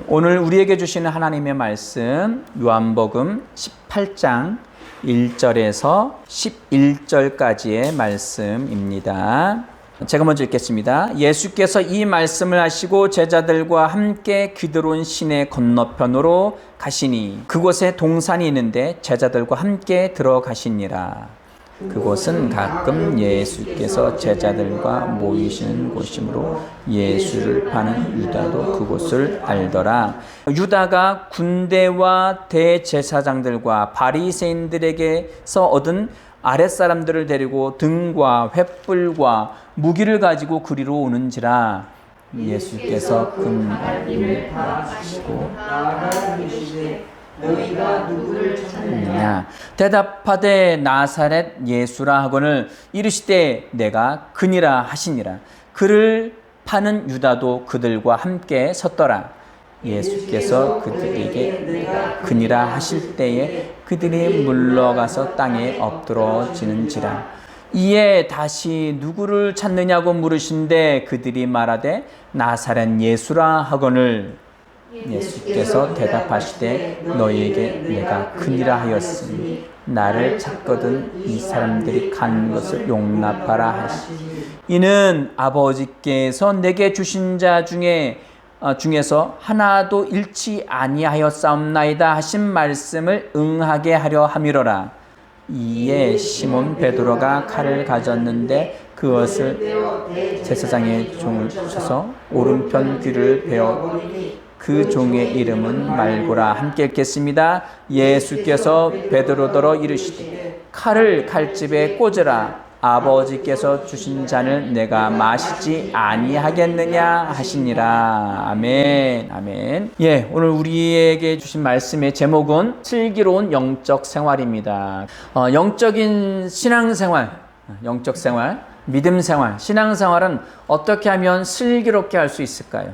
오늘 우리에게 주시는 하나님의 말씀 요한복음 18장 1절에서 11절까지의 말씀입니다. 제가 먼저 읽겠습니다. 예수께서 이 말씀을 하시고 제자들과 함께 기드론 시내 건너편으로 가시니 그곳에 동산이 있는데 제자들과 함께 들어가시니라. 그곳은 가끔 예수께서 제자들과 모이시는 곳이므로 예수를 파는 유다도 그곳을 알더라. 유다가 군대와 대제사장들과 바리새인들에게서 얻은 아랫사람들을 데리고 등과 횃불과 무기를 가지고 그리로 오는지라. 예수께서 금발을 하시고 너희가 누구를 찾느냐 대답하되 나사렛 예수라 하거늘 이르시되 내가 그니라 하시니라. 그를 파는 유다도 그들과 함께 섰더라. 예수께서 그들에게 내가 그니라 하실 때에 그들이 물러가서 땅에 엎드러지는지라. 이에 다시 누구를 찾느냐고 물으신데 그들이 말하되 나사렛 예수라 하거늘 예수께서 대답하시되 너희에게 내가 그니라 하였으니 나를 찾거든 이 사람들이 간 것을 용납하라 하시니 이는 아버지께서 내게 주신 자 중에서 하나도 잃지 아니하였사옵나이다 하신 말씀을 응하게 하려 함이로라. 이에 시몬 베드로가 칼을 가졌는데 그것을 제사장의 종을 쳐서 오른편 귀를 베어 그 종의 이름은 말고라. 함께 읽겠습니다. 예수께서 베드로더러 이르시되 칼을 칼집에 꽂으라. 아버지께서 주신 잔을 내가 마시지 아니하겠느냐 하시니라. 아멘. 아멘. 오늘 우리에게 주신 말씀의 제목은 슬기로운 영적 생활입니다. 영적인 신앙생활, 영적 생활, 믿음 생활, 신앙생활은 어떻게 하면 슬기롭게 할 수 있을까요?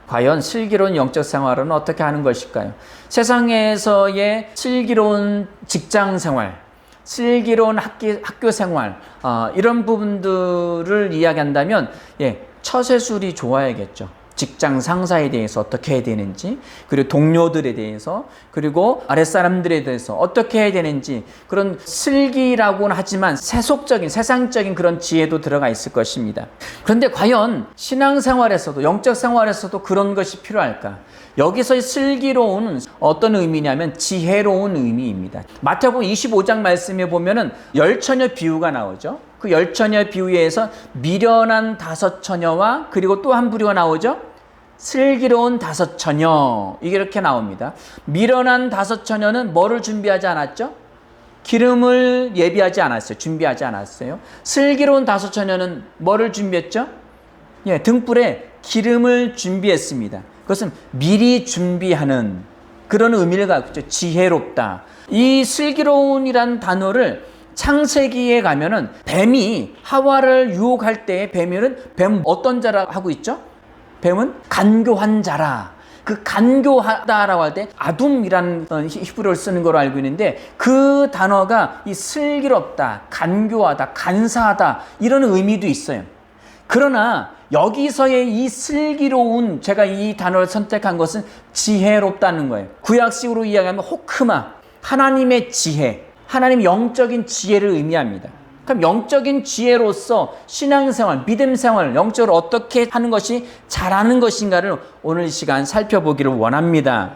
과연 슬기로운 영적 생활은 어떻게 하는 것일까요? 세상에서의 슬기로운 직장 생활, 슬기로운 학교 생활, 이런 부분들을 이야기한다면, 처세술이 좋아야겠죠. 직장 상사에 대해서 어떻게 해야 되는지, 그리고 동료들에 대해서, 그리고 아랫사람들에 대해서 어떻게 해야 되는지, 그런 슬기라고는 하지만 세상적인 그런 지혜도 들어가 있을 것입니다. 그런데 과연 신앙생활에서도, 영적 생활에서도 그런 것이 필요할까? 여기서의 슬기로운 어떤 의미냐면 지혜로운 의미입니다. 마태복음 25장 말씀에 보면은 열처녀 비유가 나오죠. 그 열처녀 비유에서 미련한 5처녀와 그리고 또 한 부류가 나오죠. 슬기로운 5처녀, 이게 이렇게 나옵니다. 미련한 5처녀는 뭐를 준비하지 않았죠? 기름을 예비하지 않았어요. 준비하지 않았어요. 슬기로운 5처녀는 뭐를 준비했죠? 등불에 기름을 준비했습니다. 그것은 미리 준비하는 그런 의미를 갖고 있죠. 지혜롭다. 이 슬기로운이란 단어를 창세기에 가면은 뱀이 하와를 유혹할 때 뱀은 어떤 자라 하고 있죠? 뱀은 간교한 자라. 그 간교하다라고 할 때 아둠이라는 히브리어를 쓰는 걸로 알고 있는데 그 단어가 이 슬기롭다, 간교하다, 간사하다 이런 의미도 있어요. 그러나 여기서의 이 슬기로운, 제가 이 단어를 선택한 것은 지혜롭다는 거예요. 구약식으로 이야기하면 호크마, 하나님의 지혜, 하나님 영적인 지혜를 의미합니다. 그럼 영적인 지혜로서 신앙생활, 믿음생활, 영적으로 어떻게 하는 것이 잘하는 것인가를 오늘 이 시간 살펴보기를 원합니다.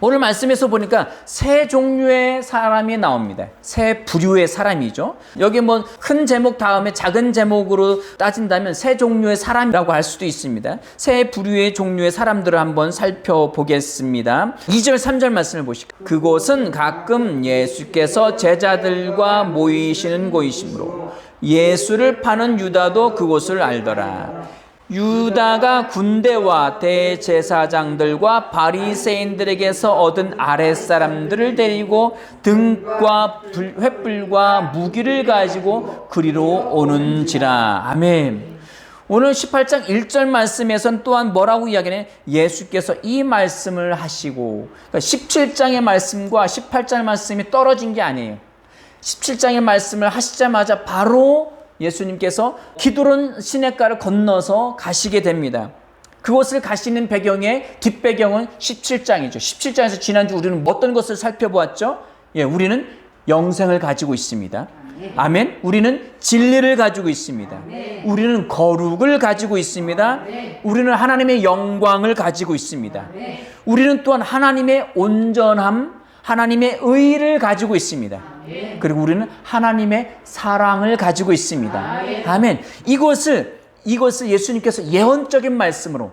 오늘 말씀에서 보니까 세 종류의 사람이 나옵니다. 세 부류의 사람이죠. 여기 큰 제목 다음에 작은 제목으로 따진다면 세 종류의 사람이라고 할 수도 있습니다. 세 부류의 종류의 사람들을 한번 살펴보겠습니다. 2절 3절 말씀을 보시고 그곳은 가끔 예수께서 제자들과 모이시는 곳이므로 예수를 파는 유다도 그곳을 알더라. 유다가 군대와 대제사장들과 바리새인들에게서 얻은 아랫사람들을 데리고 등과 횃불과 무기를 가지고 그리로 오는지라. 아멘. 오늘 18장 1절 말씀에서는 또한 뭐라고 이야기하냐? 예수께서 이 말씀을 하시고, 그러니까 17장의 말씀과 18장의 말씀이 떨어진 게 아니에요. 17장의 말씀을 하시자마자 바로 예수님께서 기드론 시냇가를 건너서 가시게 됩니다. 그곳을 가시는 배경의 뒷배경은 17장이죠. 17장에서 지난주 우리는 어떤 것을 살펴보았죠? 예, 우리는 영생을 가지고 있습니다. 아멘. 우리는 진리를 가지고 있습니다. 우리는 거룩을 가지고 있습니다. 우리는 하나님의 영광을 가지고 있습니다. 우리는 또한 하나님의 온전함, 하나님의 의를 가지고 있습니다. 그리고 우리는 하나님의 사랑을 가지고 있습니다. 아멘. 이것을 예수님께서 예언적인 말씀으로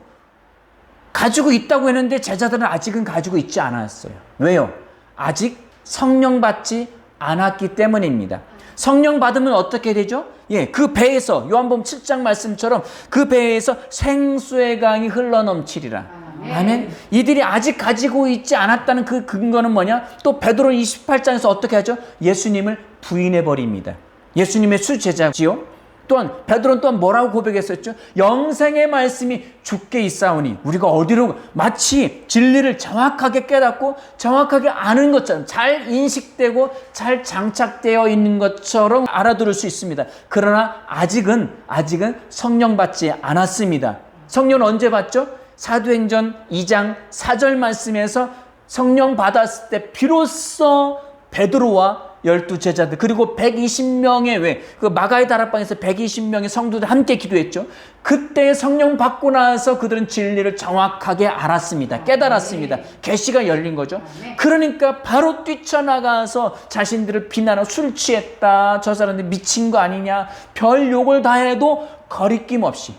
가지고 있다고 했는데 제자들은 아직은 가지고 있지 않았어요. 왜요? 아직 성령 받지 않았기 때문입니다. 성령 받으면 어떻게 되죠? 예, 그 배에서 요한복음 7장 말씀처럼 그 배에서 생수의 강이 흘러넘치리라. 아멘. 이들이 아직 가지고 있지 않았다는 그 근거는 뭐냐? 또 베드로 28장에서 어떻게 하죠? 예수님을 부인해 버립니다. 예수님의 수제자지요. 또한 베드로는 또한 뭐라고 고백했었죠? 영생의 말씀이 주께 있사오니 우리가 어디로 마치 진리를 정확하게 깨닫고 정확하게 아는 것처럼 잘 인식되고 잘 장착되어 있는 것처럼 알아들을 수 있습니다. 그러나 아직은 성령 받지 않았습니다. 성령은 언제 받죠? 사도행전 2장 4절 말씀에서 성령 받았을 때 비로소 베드로와 12제자들 그리고 120명의 그 마가의 다락방에서 120명의 성도들 함께 기도했죠. 그때 성령 받고 나서 그들은 진리를 정확하게 알았습니다. 깨달았습니다. 계시가 열린 거죠. 그러니까 바로 뛰쳐나가서 자신들을 비난하고 술 취했다, 저 사람들 미친 거 아니냐, 별 욕을 다 해도 거리낌 없이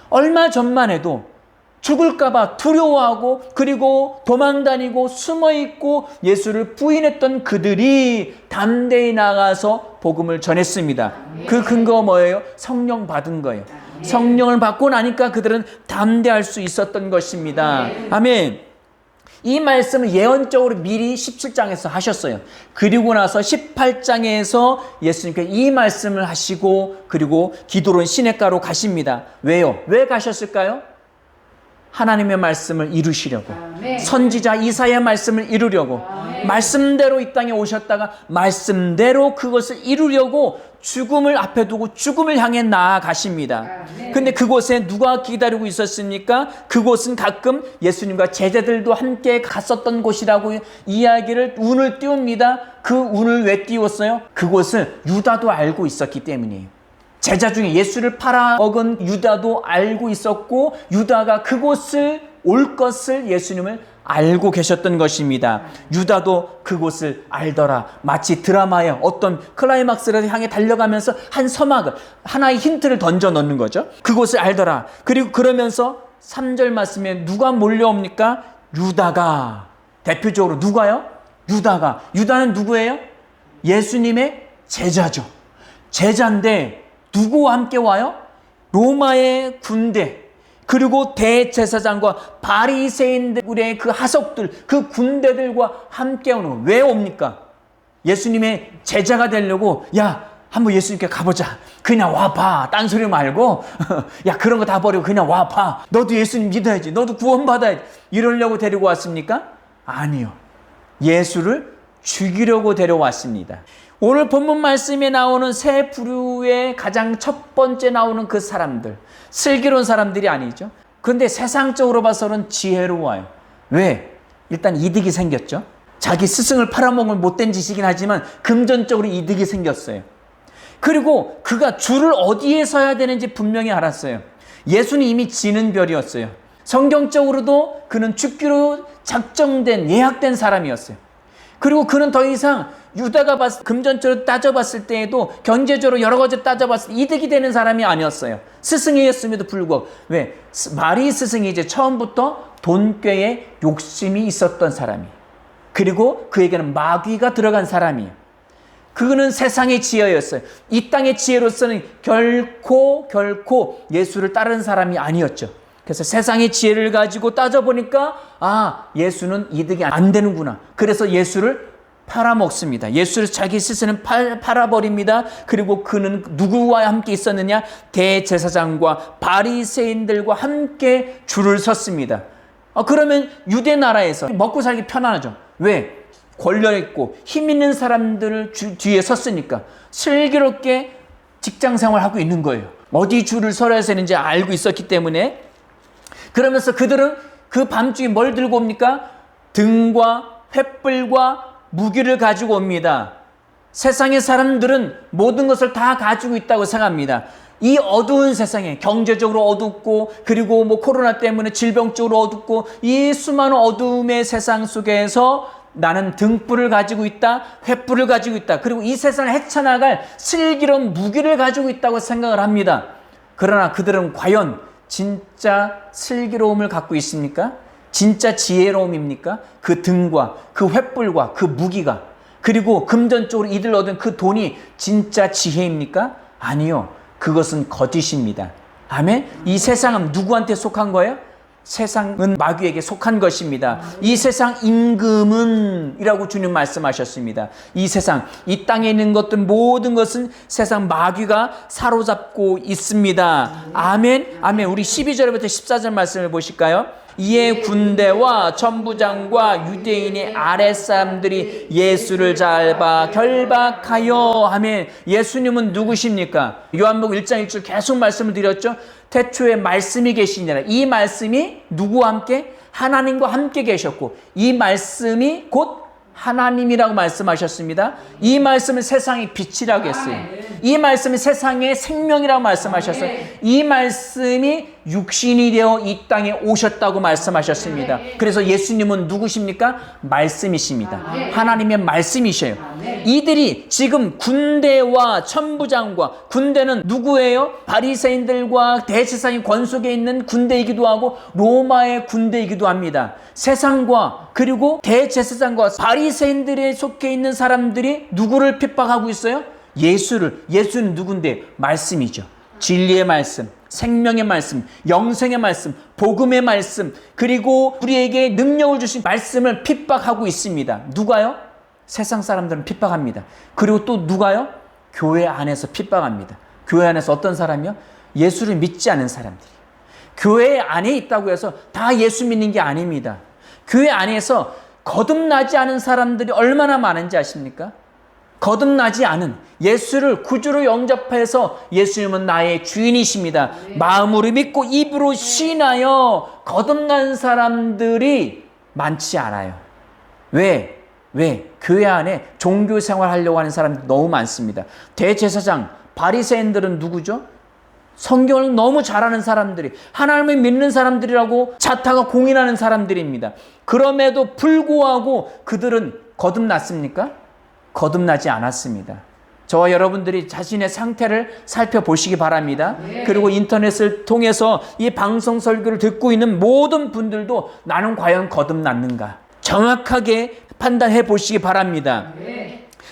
얼마 전만 해도 죽을까봐 두려워하고 그리고 도망다니고 숨어있고 예수를 부인했던 그들이 담대히 나가서 복음을 전했습니다. 그 근거가 뭐예요? 성령 받은 거예요. 성령을 받고 나니까 그들은 담대할 수 있었던 것입니다. 아멘. 이 말씀을 예언적으로 미리 17장에서 하셨어요. 그리고 나서 18장에서 예수님께 이 말씀을 하시고 그리고 기도론 시냇가로 가십니다. 왜요? 왜 가셨을까요? 하나님의 말씀을 이루시려고. 선지자 이사야의 말씀을 이루려고. 말씀대로 이 땅에 오셨다가 말씀대로 그것을 이루려고 죽음을 앞에 두고 죽음을 향해 나아가십니다. 근데 그곳에 누가 기다리고 있었습니까? 그곳은 가끔 예수님과 제자들도 함께 갔었던 곳이라고 이야기를 운을 띄웁니다. 그 운을 왜 띄웠어요? 그곳을 유다도 알고 있었기 때문이에요. 제자 중에 예수를 팔아먹은 유다도 알고 있었고 유다가 그곳을 올 것을 예수님을 알고 계셨던 것입니다. 유다도 그곳을 알더라. 마치 드라마의 어떤 클라이막스를 향해 달려가면서 한 서막을 하나의 힌트를 던져 넣는 거죠. 그곳을 알더라. 그리고 그러면서 3절 말씀에 누가 몰려옵니까? 유다가. 대표적으로 누가요? 유다가. 유다는 누구예요? 예수님의 제자죠. 제자인데 누구와 함께 와요? 로마의 군대 그리고 대제사장과 바리새인들의 그 하석들 그 군대들과 함께 오는 거예요. 왜 옵니까? 예수님의 제자가 되려고 야 한번 예수님께 가보자. 그냥 와봐. 딴소리 말고 야 그런 거 다 버리고 그냥 와봐. 너도 예수님 믿어야지. 너도 구원받아야지. 이러려고 데리고 왔습니까? 아니요. 예수를 죽이려고 데려왔습니다. 오늘 본문 말씀에 나오는 세 부류의 가장 첫 번째 나오는 그 사람들, 슬기로운 사람들이 아니죠. 그런데 세상적으로 봐서는 지혜로워요. 왜? 일단 이득이 생겼죠. 자기 스승을 팔아먹은 못된 짓이긴 하지만 금전적으로 이득이 생겼어요. 그리고 그가 줄을 어디에 서야 되는지 분명히 알았어요. 예수는 이미 지는 별이었어요. 성경적으로도 그는 죽기로 작정된 예약된 사람이었어요. 그리고 그는 더 이상 유다가 금전적으로 따져봤을 때에도 경제적으로 여러 가지 따져봤을 때 이득이 되는 사람이 아니었어요. 스승이었음에도 불구하고. 왜? 마리 스승이 이제 처음부터 돈꾀에 욕심이 있었던 사람이에요. 그리고 그에게는 마귀가 들어간 사람이에요. 그는 세상의 지혜였어요. 이 땅의 지혜로서는 결코 예수를 따르는 사람이 아니었죠. 그래서 세상의 지혜를 가지고 따져보니까 예수는 이득이 안 되는구나. 그래서 예수를 팔아먹습니다. 예수를 자기 스스로는 팔아버립니다. 그리고 그는 누구와 함께 있었느냐? 대제사장과 바리새인들과 함께 줄을 섰습니다. 그러면 유대 나라에서 먹고 살기 편안하죠. 왜? 권력있고 힘 있는 사람들을 뒤에 섰으니까 슬기롭게 직장 생활하고 있는 거예요. 어디 줄을 서야 되는지 알고 있었기 때문에. 그러면서 그들은 그 밤중에 뭘 들고 옵니까? 등과 횃불과 무기를 가지고 옵니다. 세상의 사람들은 모든 것을 다 가지고 있다고 생각합니다. 이 어두운 세상에 경제적으로 어둡고 그리고 코로나 때문에 질병적으로 어둡고 이 수많은 어둠의 세상 속에서 나는 등불을 가지고 있다, 횃불을 가지고 있다, 그리고 이 세상을 헤쳐나갈 슬기로운 무기를 가지고 있다고 생각을 합니다. 그러나 그들은 과연 진짜 슬기로움을 갖고 있습니까? 진짜 지혜로움입니까? 그 등과 그 횃불과 그 무기가, 그리고 금전적으로 이들 얻은 그 돈이 진짜 지혜입니까? 아니요. 그것은 거짓입니다. 아멘? 이 세상은 누구한테 속한 거예요? 세상은 마귀에게 속한 것입니다. 이 세상 임금은 이라고 주님 말씀하셨습니다. 이 세상, 이 땅에 있는 것들 모든 것은 세상 마귀가 사로잡고 있습니다. 아멘. 아멘. 우리 12절부터 14절 말씀을 보실까요? 이에 군대와 천부장과 유대인의 아랫사람들이 예수를 잡아 결박하여 하면, 예수님은 누구십니까? 요한복음 1장 1절 계속 말씀을 드렸죠. 태초에 말씀이 계시니라. 이 말씀이 누구와 함께? 하나님과 함께 계셨고, 이 말씀이 곧 하나님이라고 말씀하셨습니다. 이 말씀은 세상의 빛이라고 했어요. 이 말씀이 세상의 생명이라고 말씀하셨어요. 이 말씀이 육신이 되어 이 땅에 오셨다고 말씀하셨습니다. 그래서 예수님은 누구십니까? 말씀이십니다. 하나님의 말씀이셔요. 이들이 지금 군대와 천부장과, 군대는 누구예요? 바리새인들과 대제사장의 권속에 있는 군대이기도 하고 로마의 군대이기도 합니다. 세상과 그리고 대제사장과 바리새인들에 속해 있는 사람들이 누구를 핍박하고 있어요? 예수는 누군데? 말씀이죠. 진리의 말씀, 생명의 말씀, 영생의 말씀, 복음의 말씀, 그리고 우리에게 능력을 주신 말씀을 핍박하고 있습니다. 누가요? 세상 사람들은 핍박합니다. 그리고 또 누가요? 교회 안에서 핍박합니다. 교회 안에서 어떤 사람이요? 예수를 믿지 않은 사람들이. 교회 안에 있다고 해서 다 예수 믿는 게 아닙니다. 교회 안에서 거듭나지 않은 사람들이 얼마나 많은지 아십니까? 거듭나지 않은, 예수를 구주로 영접해서 예수님은 나의 주인이십니다, 마음으로 믿고 입으로 신하여 거듭난 사람들이 많지 않아요. 왜? 교회 안에 종교 생활하려고 하는 사람들이 너무 많습니다. 대제사장, 바리새인들은 누구죠? 성경을 너무 잘하는 사람들이, 하나님을 믿는 사람들이라고 자타가 공인하는 사람들입니다. 그럼에도 불구하고 그들은 거듭났습니까? 거듭나지 않았습니다. 저와 여러분들이 자신의 상태를 살펴보시기 바랍니다. 그리고 인터넷을 통해서 이 방송 설교를 듣고 있는 모든 분들도 나는 과연 거듭났는가 정확하게 판단해 보시기 바랍니다.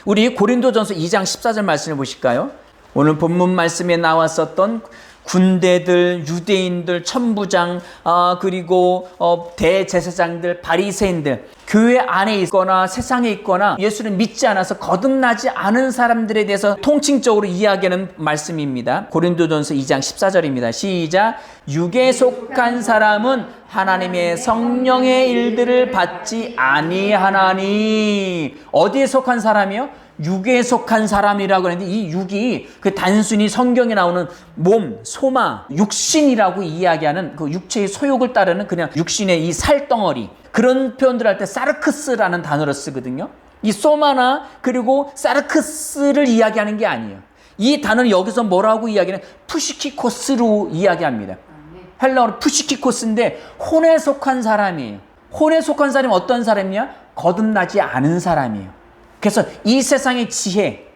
우리 고린도전서 2장 14절 말씀을 보실까요? 오늘 본문 말씀에 나왔었던 군대들, 유대인들, 천부장, 그리고 대제사장들, 바리새인들, 교회 안에 있거나 세상에 있거나 예수를 믿지 않아서 거듭나지 않은 사람들에 대해서 통칭적으로 이야기하는 말씀입니다. 고린도전서 2장 14절입니다. 시작. 육에 속한 사람은 하나님의 성령의 일들을 받지 아니하나니. 어디에 속한 사람이요? 육에 속한 사람이라고 하는데, 이 육이 그 단순히 성경에 나오는 몸, 소마, 육신이라고 이야기하는 그 육체의 소욕을 따르는 그냥 육신의 이 살덩어리, 그런 표현들 할 때 사르크스라는 단어를 쓰거든요. 이 소마나 그리고 사르크스를 이야기하는 게 아니에요. 이 단어는 여기서 뭐라고 이야기하는? 푸시키코스로 이야기합니다. 헬라어로 푸시키코스인데 혼에 속한 사람이에요. 혼에 속한 사람이 어떤 사람이냐? 거듭나지 않은 사람이에요. 그래서 이 세상의 지혜,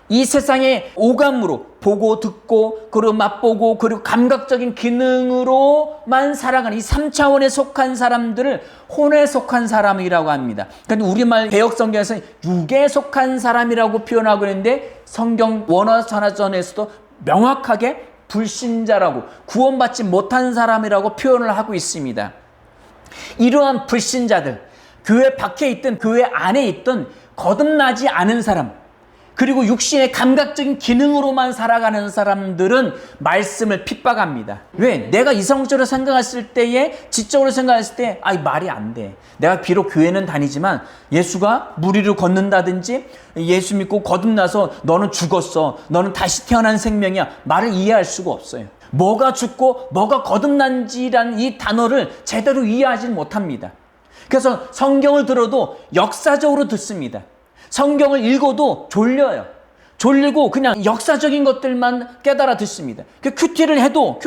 이 세상의 오감으로 보고 듣고 그리고 맛보고 그리고 감각적인 기능으로만 살아가는 이 3차원에 속한 사람들을 혼에 속한 사람이라고 합니다. 그런데 우리말 개역성경에서는 육에 속한 사람이라고 표현하고 있는데, 성경 원어선화전에서도 명확하게 불신자라고, 구원받지 못한 사람이라고 표현을 하고 있습니다. 이러한 불신자들, 교회 밖에 있든 교회 안에 있든 거듭나지 않은 사람, 그리고 육신의 감각적인 기능으로만 살아가는 사람들은 말씀을 핍박합니다. 왜? 내가 이성적으로 생각했을 때에, 지적으로 생각했을 때 말이 안 돼. 내가 비록 교회는 다니지만 예수가 물 위를 걷는다든지 예수 믿고 거듭나서 너는 죽었어, 너는 다시 태어난 생명이야, 말을 이해할 수가 없어요. 뭐가 죽고 뭐가 거듭난지란 이 단어를 제대로 이해하지 못합니다. 그래서 성경을 들어도 역사적으로 듣습니다. 성경을 읽어도 졸려요. 졸리고 그냥 역사적인 것들만 깨달아 듣습니다. 큐티를 해도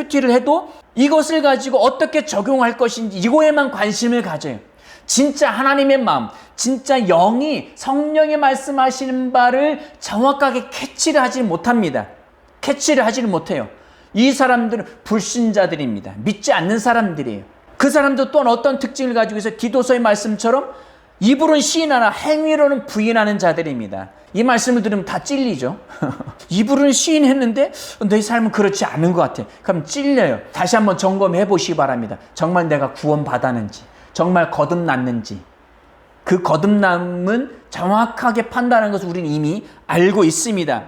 이것을 가지고 어떻게 적용할 것인지 이거에만 관심을 가져요. 진짜 하나님의 마음, 진짜 영이 성령이 말씀하시는 바를 정확하게 캐치를 하지 못합니다. 캐치를 하지를 못해요. 이 사람들은 불신자들입니다. 믿지 않는 사람들이에요. 그 사람도 또한 어떤 특징을 가지고 있어요? 디도서의 말씀처럼 입으로는 시인하나 행위로는 부인하는 자들입니다. 이 말씀을 들으면 다 찔리죠. 입으로는 시인했는데 내 삶은 그렇지 않은 것 같아. 그럼 찔려요. 다시 한번 점검해 보시기 바랍니다. 정말 내가 구원받았는지, 정말 거듭났는지. 그 거듭남은 정확하게 판단하는 것을 우리는 이미 알고 있습니다.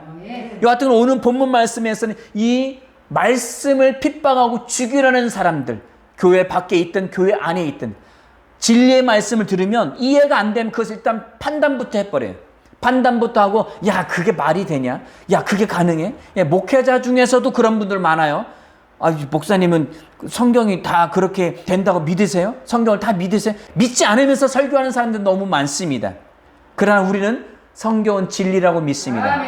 여하튼 오늘 본문 말씀에서는 이 말씀을 핍박하고 죽이려는 사람들, 교회 밖에 있든 교회 안에 있든 진리의 말씀을 들으면 이해가 안 되면 그것을 일단 판단부터 해버려요. 판단부터 하고, 야, 그게 말이 되냐? 야, 그게 가능해? 야, 목회자 중에서도 그런 분들 많아요. 아, 목사님은 성경이 다 그렇게 된다고 믿으세요? 성경을 다 믿으세요? 믿지 않으면서 설교하는 사람들 너무 많습니다. 그러나 우리는 성경은 진리라고 믿습니다.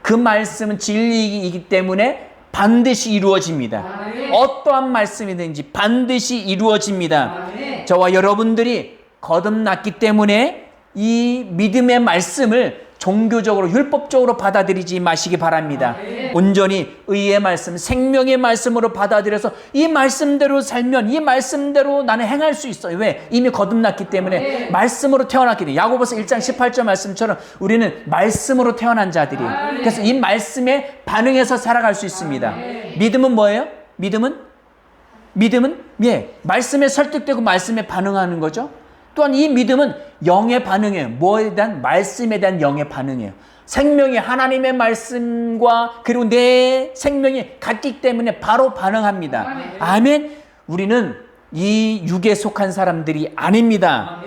그 말씀은 진리이기 때문에 반드시 이루어집니다. 어떠한 말씀이든지 반드시 이루어집니다. 저와 여러분들이 거듭났기 때문에 이 믿음의 말씀을 종교적으로 율법적으로 받아들이지 마시기 바랍니다. 온전히 의의 말씀, 생명의 말씀으로 받아들여서 이 말씀대로 살면 이 말씀대로 나는 행할 수 있어요. 왜? 이미 거듭났기 때문에 말씀으로 태어났기 때문에. 야고보서 1장 18절 말씀처럼 우리는 말씀으로 태어난 자들이에요. 그래서 이 말씀에 반응해서 살아갈 수 있습니다. 믿음은 뭐예요? 믿음은 말씀에 설득되고 말씀에 반응하는 거죠. 또한 이 믿음은 영의 반응이에요. 뭐에 대한? 말씀에 대한 영의 반응이에요. 생명이 하나님의 말씀과 그리고 내 생명이 같기 때문에 바로 반응합니다. 아멘. 우리는 이 육에 속한 사람들이 아닙니다.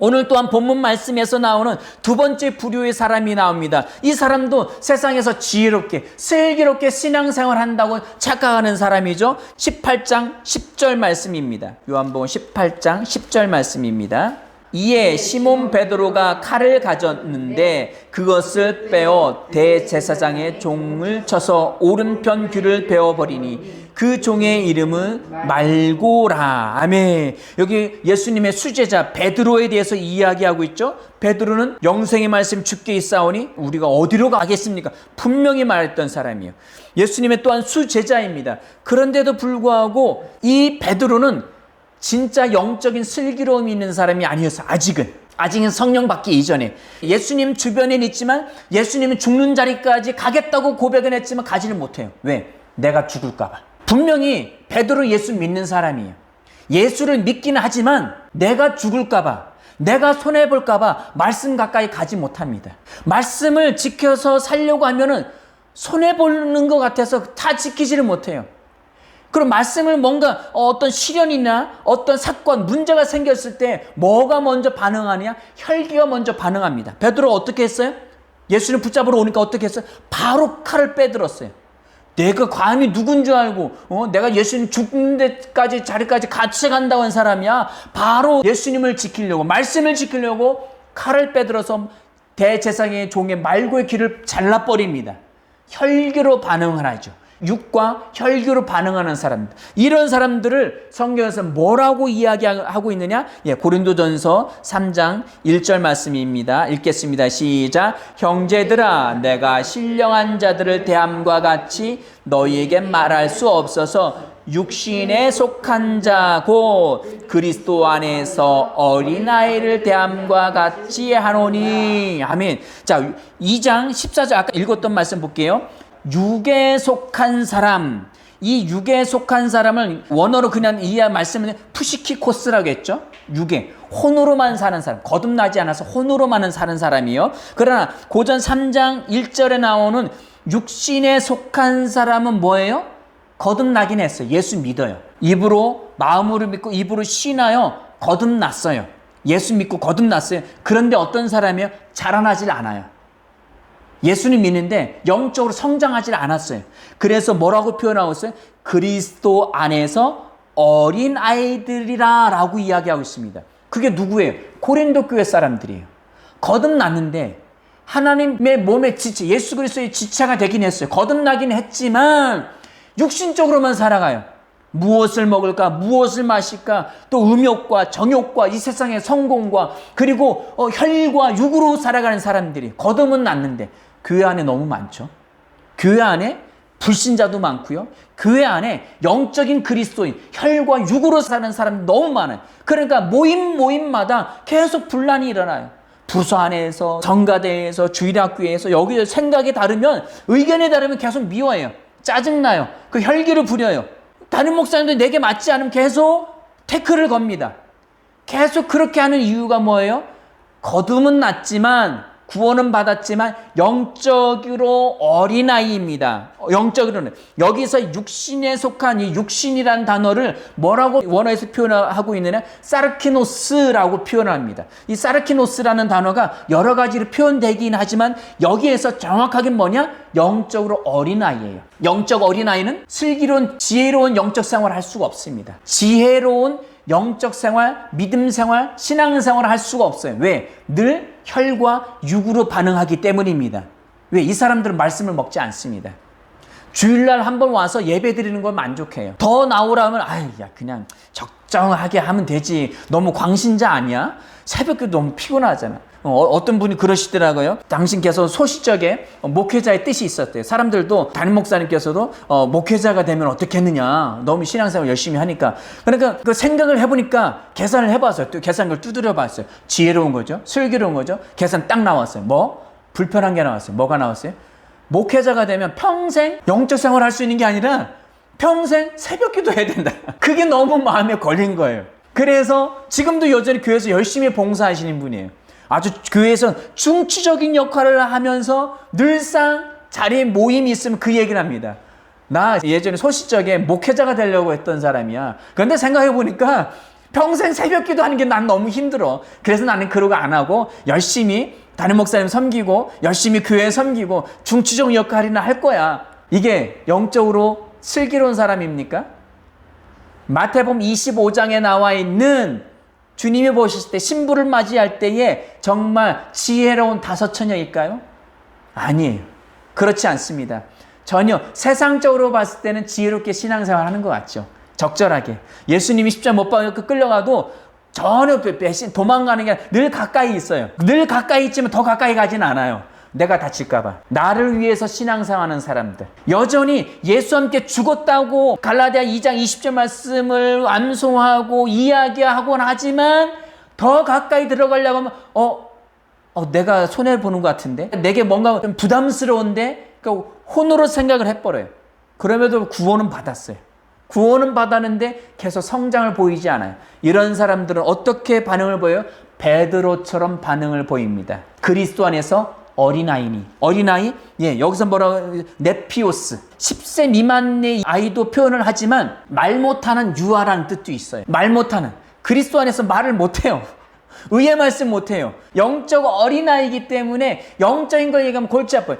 오늘 또한 본문 말씀에서 나오는 두 번째 부류의 사람이 나옵니다. 이 사람도 세상에서 지혜롭게 슬기롭게 신앙생활 한다고 착각하는 사람이죠. 18장 10절 말씀입니다. 요한복음 18장 10절 말씀입니다. 이에 시몬 베드로가 칼을 가졌는데 그것을 빼어 대제사장의 종을 쳐서 오른편 귀를 베어버리니 그 종의 이름은 말고라. 아멘. 여기 예수님의 수제자 베드로에 대해서 이야기하고 있죠. 베드로는 영생의 말씀 주께 있사오니 우리가 어디로 가겠습니까? 분명히 말했던 사람이에요. 예수님의 또한 수제자입니다. 그런데도 불구하고 이 베드로는 진짜 영적인 슬기로움이 있는 사람이 아니었어. 아직은 성령 받기 이전에. 예수님 주변엔 있지만 예수님은 죽는 자리까지 가겠다고 고백은 했지만 가지는 못해요. 왜? 내가 죽을까 봐. 분명히 베드로 예수 믿는 사람이에요. 예수를 믿기는 하지만 내가 죽을까 봐, 내가 손해볼까 봐 말씀 가까이 가지 못합니다. 말씀을 지켜서 살려고 하면은 손해보는 것 같아서 다 지키지를 못해요. 그럼 말씀을 뭔가 어떤 시련이나 어떤 사건, 문제가 생겼을 때 뭐가 먼저 반응하냐? 혈기가 먼저 반응합니다. 베드로가 어떻게 했어요? 예수님 붙잡으러 오니까 어떻게 했어요? 바로 칼을 빼들었어요. 내가 감히 누군 줄 알고 내가 예수님 죽는 데까지 자리까지 같이 간다고 한 사람이야. 바로 예수님을 지키려고, 말씀을 지키려고 칼을 빼들어서 대제사장의 종의 말고의 귀를 잘라버립니다. 혈기로 반응을 하죠. 육과 혈기로 반응하는 사람들, 이런 사람들을 성경에서 뭐라고 이야기하고 있느냐? 고린도전서 3장 1절 말씀입니다. 읽겠습니다. 시작. 형제들아, 내가 신령한 자들을 대함과 같이 너희에게 말할 수 없어서 육신에 속한 자 곧 그리스도 안에서 어린아이를 대함과 같이 하노니. 아멘. 자, 2장 14절 아까 읽었던 말씀 볼게요. 육에 속한 사람, 이 육에 속한 사람을 원어로 그냥 이 말씀은 푸시키코스라고 했죠. 육에, 혼으로만 사는 사람, 거듭나지 않아서 혼으로만 사는 사람이요. 그러나 고전 3장 1절에 나오는 육신에 속한 사람은 뭐예요? 거듭나긴 했어요. 예수 믿어요. 입으로, 마음으로 믿고 입으로 신하여 거듭났어요. 예수 믿고 거듭났어요. 그런데 어떤 사람이요? 자라나질 않아요. 예수님 믿는데 영적으로 성장하지 않았어요. 그래서 뭐라고 표현하고 있어요? 그리스도 안에서 어린 아이들이라 라고 이야기하고 있습니다. 그게 누구예요? 고린도 교회 사람들이에요. 거듭났는데 하나님의 몸의 지체, 예수 그리스도의 지체가 되긴 했어요. 거듭나긴 했지만 육신적으로만 살아가요. 무엇을 먹을까, 무엇을 마실까, 또 음욕과 정욕과 이 세상의 성공과 그리고 혈과 육으로 살아가는 사람들이 거듭은 났는데 교회 안에 너무 많죠. 교회 안에 불신자도 많고요. 교회 안에 영적인 그리스도인, 혈과 육으로 사는 사람이 너무 많아요. 그러니까 모임마다 계속 분란이 일어나요. 부서 안에서, 정가대에서, 주일학교에서, 여기서 생각이 다르면, 의견이 다르면 계속 미워해요. 짜증나요. 그 혈기를 부려요. 다른 목사님들 내게 맞지 않으면 계속 태클을 겁니다. 계속 그렇게 하는 이유가 뭐예요? 거듭은 났지만, 구원은 받았지만 영적으로 어린아이입니다. 영적으로는 여기서 육신에 속한 이 육신이라는 단어를 뭐라고 원어에서 표현하고 있느냐? 사르키노스라고 표현합니다. 이 사르키노스라는 단어가 여러 가지로 표현되긴 하지만 여기에서 정확하게 뭐냐? 영적으로 어린아이예요. 영적 어린아이는 슬기로운 지혜로운 영적 생활을 할 수가 없습니다. 지혜로운 영적 생활, 믿음 생활, 신앙 생활을 할 수가 없어요. 왜? 늘 혈과 육으로 반응하기 때문입니다. 왜? 이 사람들은 말씀을 먹지 않습니다. 주일날 한번 와서 예배 드리는 걸 만족해요. 더 나오라면 야 그냥 적정하게 하면 되지. 너무 광신자 아니야? 새벽에 너무 피곤하잖아. 어떤 분이 그러시더라고요. 당신께서 소시적에 목회자의 뜻이 있었대요. 사람들도 담임 목사님께서도 목회자가 되면 어떻겠느냐. 너무 신앙생활 열심히 하니까. 그러니까 그 생각을 해보니까 계산을 해봤어요. 또 계산을 두드려봤어요. 지혜로운 거죠. 슬기로운 거죠. 계산 딱 나왔어요. 불편한 게 나왔어요. 뭐가 나왔어요? 목회자가 되면 평생 영적 생활을 할 수 있는 게 아니라 평생 새벽 기도해야 된다. 그게 너무 마음에 걸린 거예요. 그래서 지금도 여전히 교회에서 열심히 봉사하시는 분이에요. 아주 교회에서 중추적인 역할을 하면서 늘상 자리에 모임이 있으면 그 얘기를 합니다. 나 예전에 소시적에 목회자가 되려고 했던 사람이야. 그런데 생각해보니까 평생 새벽 기도하는 게 난 너무 힘들어. 그래서 나는 그러고 안 하고 열심히 다른 목사님 섬기고 열심히 교회 섬기고 중추적 역할이나 할 거야. 이게 영적으로 슬기로운 사람입니까? 마태복음 25장에 나와 있는 주님이 보셨을 때 신부를 맞이할 때에 정말 지혜로운 다섯 처녀일까요? 아니에요. 그렇지 않습니다. 전혀 세상적으로 봤을 때는 지혜롭게 신앙생활 하는 것 같죠. 적절하게. 예수님이 십자가 못 박혀 끌려가도 전혀 도망가는 게 늘 가까이 있어요. 늘 가까이 있지만 더 가까이 가진 않아요. 내가 다칠까봐. 나를 위해서 신앙생활하는 사람들. 여전히 예수와 함께 죽었다고 갈라디아 2장 20절 말씀을 암송하고 이야기하곤 하지만 더 가까이 들어가려고 하면 내가 손해보는 것 같은데? 내게 뭔가 좀 부담스러운데? 그러니까 혼으로 생각을 해버려요. 그럼에도 구원은 받았어요. 구원은 받았는데 계속 성장을 보이지 않아요. 이런 사람들은 어떻게 반응을 보여요? 베드로처럼 반응을 보입니다. 그리스도 안에서 어린아이니. 어린아이? 여기서 뭐라고, 네피오스. 10세 미만의 아이도 표현을 하지만 말 못하는 유아라는 뜻도 있어요. 말 못하는. 그리스도 안에서 말을 못해요. 의의 말씀 못해요. 영적 어린아이이기 때문에 영적인 걸 얘기하면 골치 아파요.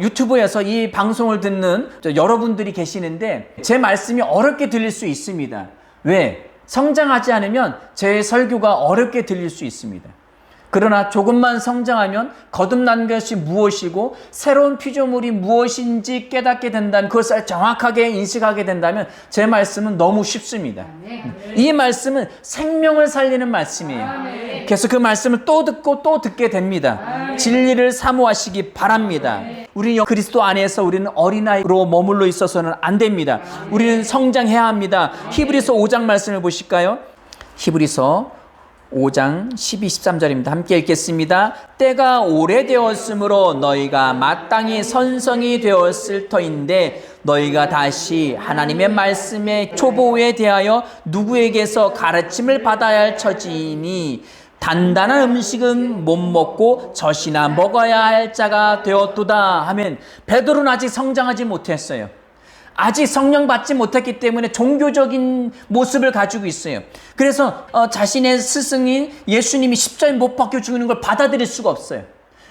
유튜브에서 이 방송을 듣는 여러분들이 계시는데 제 말씀이 어렵게 들릴 수 있습니다. 왜? 성장하지 않으면 제 설교가 어렵게 들릴 수 있습니다. 그러나 조금만 성장하면 거듭난 것이 무엇이고 새로운 피조물이 무엇인지 깨닫게 된다면, 그것을 정확하게 인식하게 된다면 제 말씀은 너무 쉽습니다. 이 말씀은 생명을 살리는 말씀이에요. 그래서 그 말씀을 또 듣고 또 듣게 됩니다. 진리를 사모하시기 바랍니다. 우리는 그리스도 안에서 우리는 어린아이로 머물러 있어서는 안 됩니다. 우리는 성장해야 합니다. 히브리서 5장 말씀을 보실까요? 히브리서 5장 12, 13절입니다. 함께 읽겠습니다. 때가 오래되었으므로 너희가 마땅히 선성이 되었을 터인데 너희가 다시 하나님의 말씀의 초보에 대하여 누구에게서 가르침을 받아야 할 처지이니 단단한 음식은 못 먹고 젖이나 먹어야 할 자가 되었도다 하면, 베드로는 아직 성장하지 못했어요. 아직 성령 받지 못했기 때문에 종교적인 모습을 가지고 있어요. 그래서 자신의 스승인 예수님이 십자가에 못 박혀 죽는 걸 받아들일 수가 없어요.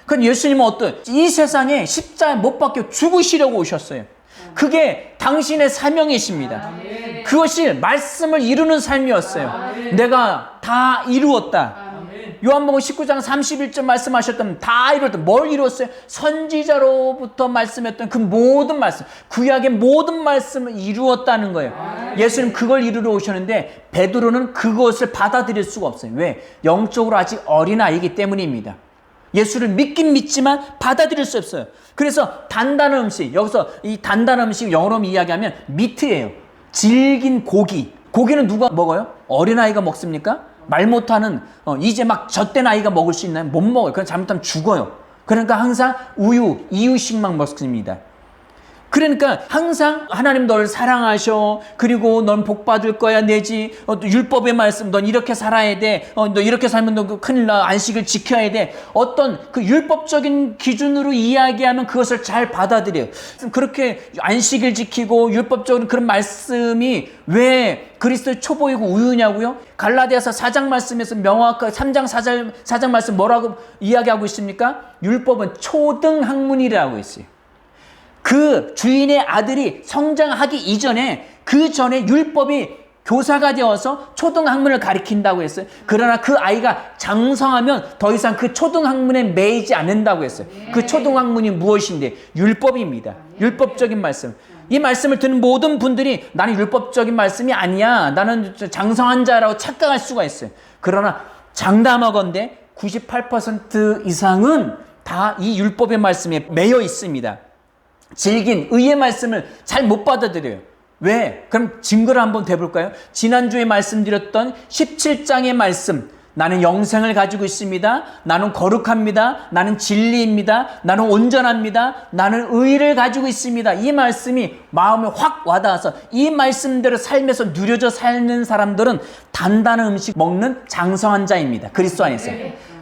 그럼 예수님은 이 세상에 십자가에 못 박혀 죽으시려고 오셨어요. 그게 당신의 사명이십니다. 그것이 말씀을 이루는 삶이었어요. 내가 다 이루었다. 요한복음 19장 31절 말씀하셨던 다 이뤘다. 뭘 이뤘어요? 선지자로부터 말씀했던 그 모든 말씀, 구약의 모든 말씀을 이루었다는 거예요. 예수님 그걸 이루러 오셨는데 베드로는 그것을 받아들일 수가 없어요. 왜? 영적으로 아직 어린아이이기 때문입니다. 예수를 믿긴 믿지만 받아들일 수 없어요. 그래서 단단한 음식, 여기서 이 단단한 음식 영어로 이야기하면 미트예요. 질긴 고기. 고기는 누가 먹어요? 어린아이가 먹습니까? 말 못하는 이제 막 젖된 아이가 먹을 수 있나요? 못 먹어요. 그건 잘못하면 죽어요. 그러니까 항상 우유, 이유식만 먹습니다. 그러니까 항상 하나님 널 사랑하셔. 그리고 넌 복 받을 거야. 내지 율법의 말씀 넌 이렇게 살아야 돼. 너 이렇게 살면 너 큰일 나. 안식을 지켜야 돼. 어떤 그 율법적인 기준으로 이야기하면 그것을 잘 받아들여요. 그렇게 안식을 지키고 율법적인 그런 말씀이 왜 그리스도의 초보이고 우유냐고요? 갈라디아서 4장 말씀에서 명확하게 3장 4장 말씀 뭐라고 이야기하고 있습니까? 율법은 초등학문이라고 했어요. 그 주인의 아들이 성장하기 이전에 그 전에 율법이 교사가 되어서 초등학문을 가리킨다고 했어요. 그러나 그 아이가 장성하면 더 이상 그 초등학문에 매이지 않는다고 했어요. 그 초등학문이 무엇인데? 율법입니다. 율법적인 말씀. 이 말씀을 듣는 모든 분들이 나는 율법적인 말씀이 아니야. 나는 장성한 자라고 착각할 수가 있어요. 그러나 장담하건대 98% 이상은 다 이 율법의 말씀에 매여 있습니다. 질긴 의의 말씀을 잘 못 받아들여요. 왜? 그럼 증거를 한번 대볼까요? 지난주에 말씀드렸던 17장의 말씀, 나는 영생을 가지고 있습니다. 나는 거룩합니다. 나는 진리입니다. 나는 온전합니다. 나는 의를 가지고 있습니다. 이 말씀이 마음에 확 와닿아서 이 말씀대로 삶에서 누려져 사는 사람들은 단단한 음식 먹는 장성한 자입니다. 그리스도 안에서.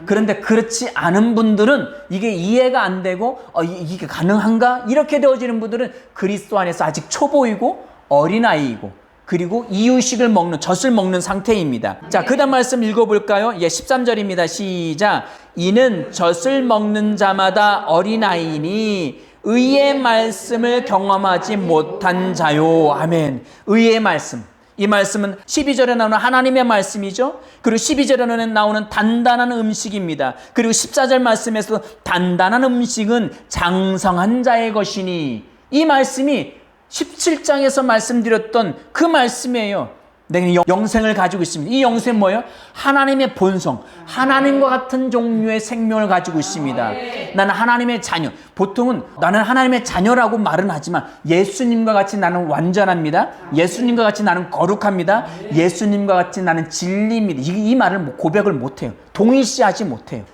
그런데 그렇지 않은 분들은 이게 이해가 안 되고 이게 가능한가? 이렇게 되어지는 분들은 그리스도 안에서 아직 초보이고 어린아이이고 그리고 이유식을 먹는 젖을 먹는 상태입니다. 자, 그 다음 말씀 읽어볼까요? 13절입니다. 시작. 이는 젖을 먹는 자마다 어린아이니 의의 말씀을 경험하지 못한 자요. 아멘. 의의 말씀. 이 말씀은 12절에 나오는 하나님의 말씀이죠. 그리고 12절에 나오는 단단한 음식입니다. 그리고 14절 말씀에서 단단한 음식은 장성한 자의 것이니 이 말씀이 17장에서 말씀드렸던 그 말씀이에요. 내가 영생을 가지고 있습니다. 이 영생은 뭐예요? 하나님의 본성, 하나님과 같은 종류의 생명을 가지고 있습니다. 나는 하나님의 자녀. 보통은 나는 하나님의 자녀라고 말은 하지만 예수님과 같이 나는 완전합니다. 예수님과 같이 나는 거룩합니다. 예수님과 같이 나는 진리입니다. 이 말을 고백을 못해요. 동일시하지 못해요.